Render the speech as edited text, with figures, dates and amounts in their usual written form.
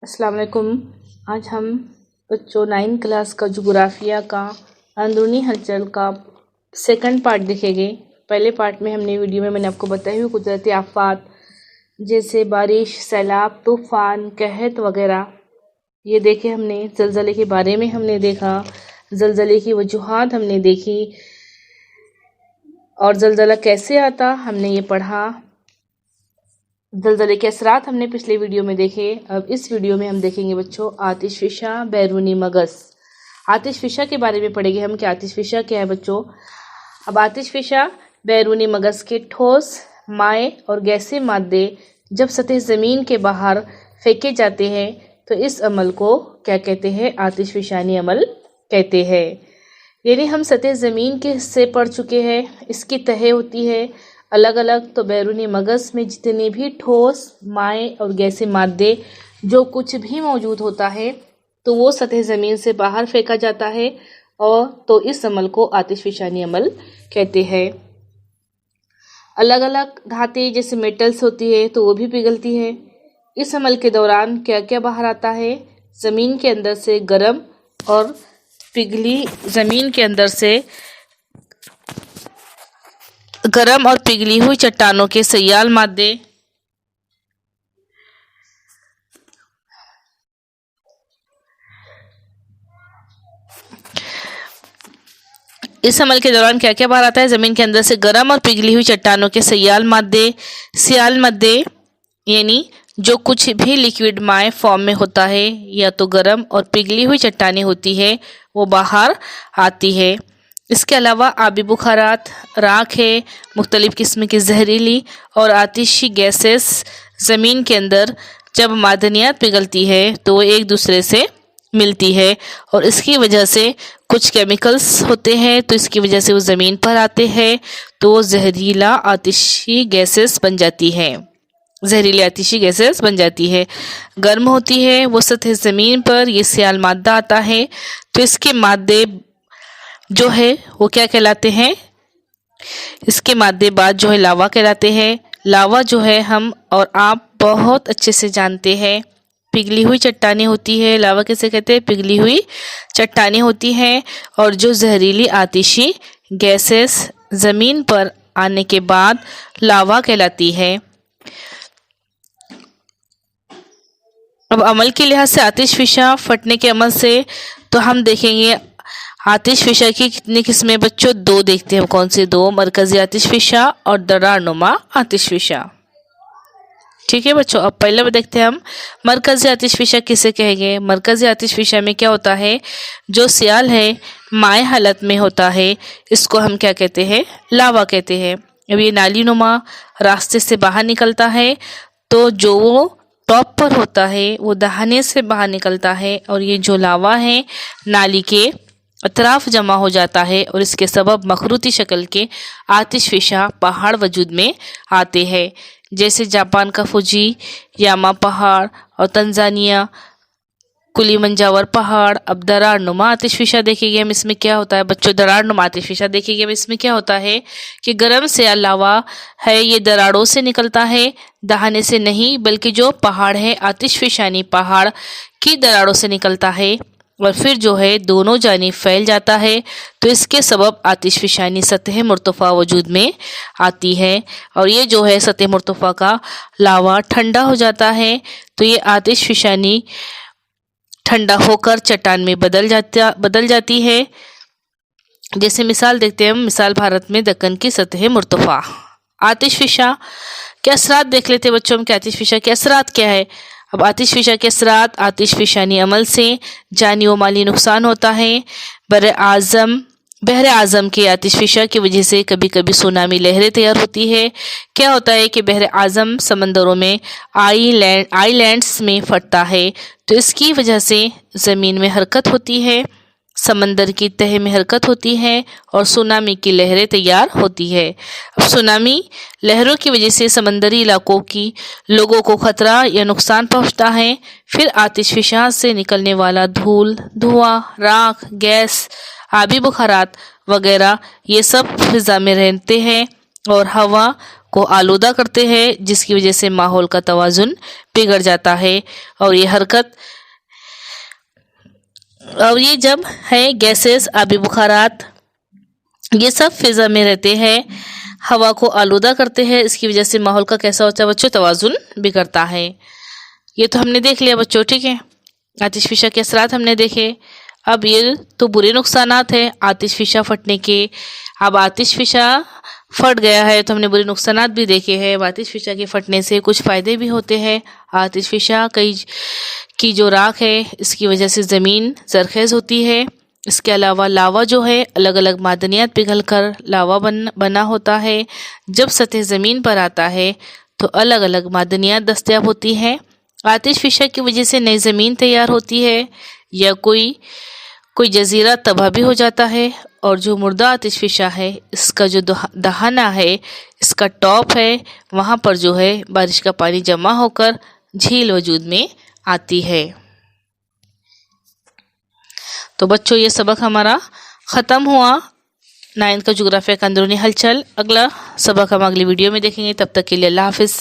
अस्सलाम वालेकुम। आज हम बच्चों 9 क्लास का जोग्राफिया का अंदरूनी हलचल का सेकंड पार्ट देखेंगे। पहले पार्ट में वीडियो में मैंने आपको बताई हुई कुदरती आफात जैसे बारिश, सैलाब, तूफान, कहत वगैरह ये देखे हमने। ज़लज़ले के बारे में हमने देखा, ज़लज़ले की वजूहात हमने देखी और ज़लज़ला कैसे आता हमने ये पढ़ा। ज़लज़ले के असरात हमने पिछले वीडियो में देखे। अब इस वीडियो में हम देखेंगे बच्चों आतिशफिशा, बैरूनी मगज़। आतिशफिशा के बारे में पढ़ेंगे हम कि आतिशफिशा क्या है बच्चों। अब आतिशफिशा बैरूनी मगज़ के ठोस, माए और गैसीय मादे जब सतह ज़मीन के बाहर फेंके जाते हैं तो इस अमल को क्या कहते हैं? आतिशफिशानी अमल कहते हैं। यानी हम सतह ज़मीन के हिस्से पढ़ चुके हैं, इसकी तह होती है अलग अलग। तो बैरूनी मगज़ में जितने भी ठोस, माए और गैसीय मादे जो कुछ भी मौजूद होता है तो वो सतह ज़मीन से बाहर फेंका जाता है और तो इस अमल को आतिशफिशानी अमल कहते हैं। अलग अलग धातें जैसे मेटल्स होती है तो वो भी पिघलती है। इस अमल के दौरान क्या क्या बाहर आता है? ज़मीन के अंदर से गर्म और पिघली हुई चट्टानों के सयाल मादे, इस अमल के दौरान क्या क्या बाहर आता है? ज़मीन के अंदर से गर्म और पिघली हुई चट्टानों के सयाल मादे यानी जो कुछ भी लिक्विड माए फॉर्म में होता है या तो गर्म और पिघली हुई चट्टानें होती है वो बाहर आती है। इसके अलावा आबी बुखारात, राख है, मुख्तलिफ़ किस्म की जहरीली और आतिशी गैसेस ज़मीन के अंदर जब मादनियात पिघलती है तो वो एक दूसरे से मिलती है और इसकी वजह से कुछ केमिकल्स होते हैं तो इसकी वजह से वो ज़मीन पर आते हैं तो वो जहरीली आतिशी गैसेस बन जाती है। गर्म होती है वो सतह ज़मीन पर, ये सियाल मादा आता है तो इसके मादे जो है वो क्या कहलाते हैं? इसके मादे बाद जो है लावा कहलाते हैं। लावा जो है हम और आप बहुत अच्छे से जानते हैं, पिघली हुई चट्टानें होती है। लावा कैसे कहते हैं? पिघली हुई चट्टानें होती हैं और जो जहरीली आतिशी गैसेस ज़मीन पर आने के बाद लावा कहलाती है। अब अमल के लिहाज से आतिशफिशा फटने के अमल से तो हम देखेंगे आतिशफिशा की कितनी किस्में बच्चों? 2 देखते हैं। कौन से 2? मरकज़ी आतिशफिशा और दरारनुमा आतिशफिशा। ठीक है बच्चों। अब पहले देखते हैं हम मरकज़ी आतिशफिशा किसे कहेंगे। मरकज़ी आतिशफिशा में क्या होता है? जो सियाल है माए हालत में होता है इसको हम क्या कहते हैं? लावा कहते हैं। अब ये नाली नुमा रास्ते से बाहर निकलता है तो जो वो टॉप पर होता है वो दहाने से बाहर निकलता है और ये जो लावा है नाली के अतराफ जमा हो जाता है और इसके सबब मखरूती शक्ल के आतिशफिशा पहाड़ वजूद में आते हैं जैसे जापान का फुजी यामा पहाड़ और तंजानिया कुलीमंजावर पहाड़। अब दरारनुमा आतिशफिशा देखेंगे हम, इसमें क्या होता है बच्चों? दरारनुमा आतिशफिशा देखेंगे हम, इसमें क्या होता है कि गर्म से लावा है ये दरारों से निकलता है, दहाने से नहीं, बल्कि जो पहाड़ है आतिशफिशानी पहाड़ की दरारों से निकलता है और फिर जो है दोनों जानिब फैल जाता है तो इसके सबब आतिशफिशानी सतह मुर्तफ़ा वजूद में आती है और ये जो है सतह मुर्तफ़ा का लावा ठंडा हो जाता है तो ये आतिशफिशानी ठंडा होकर चट्टान में बदल जाती है। जैसे मिसाल देखते हैं हम, मिसाल भारत में दक्कन की सतह मुर्तफ़ा। आतिशफिशा के असरात देख लेते हैं बच्चों हम कि आतिशफिशा के असरात क्या है। अब आतिशफिशा के असरात आतिशफिशानी अमल से जानी व माली नुकसान होता है। बहर आज़म के आतिशफिशा की वजह से कभी कभी सुनामी लहरें तैयार होती है। क्या होता है कि बहर आज़म समंदरों में आइलैंड्स में फटता है तो इसकी वजह से ज़मीन में हरकत होती है, समंदर की तह में हरकत होती है और सुनामी की लहरें तैयार होती है। अब सुनामी लहरों की वजह से समंदरी इलाकों की लोगों को खतरा या नुकसान पहुंचता है। फिर आतिशफिशा से निकलने वाला धूल, धुआं, राख, गैस, आबी बुखारात वगैरह ये सब फिजा में रहते हैं और हवा को आलूदा करते हैं, जिसकी वजह से माहौल का तवाजुन बिगड़ जाता है। और ये हरकत और ये जब है गैसेस, आबी बुखारात, ये सब फिजा में रहते हैं, हवा को आलूदा करते हैं। इसकी वजह से माहौल का कैसा होता है बच्चों, तवाजुन बिगड़ता है। ये तो हमने देख लिया बच्चों, ठीक है। आतिशफिशा के असरात हमने देखे। अब ये तो बुरे नुकसानात है आतिशफिशा फटने के। अब आतिशफिशा फट गया है तो हमने बुरे नुकसानात भी देखे हैं। आतिशफिशा के फटने से कुछ फ़ायदे भी होते हैं। आतिशफिशा की जो राख है, इसकी वजह से ज़मीन जरखेज़ होती है। इसके अलावा लावा जो है, अलग अलग मादनियात पिघलकर लावा बना होता है। जब सतह ज़मीन पर आता है तो अलग अलग मादनियात दस्तयाब होती हैं। आतिशफिशा की वजह से नई ज़मीन तैयार होती है, या कोई जजीरा तबाह भी हो जाता है। और जो मुर्दा आतिशफिशा है, इसका जो दहाना है, इसका टॉप है, वहाँ पर जो है बारिश का पानी जमा होकर झील वजूद में आती है। तो बच्चों ये सबक हमारा ख़त्म हुआ, 9th का जोग्राफिया का अंदरूनी हलचल। अगला सबक हम अगली वीडियो में देखेंगे। तब तक के लिए अल्लाह हाफिज़।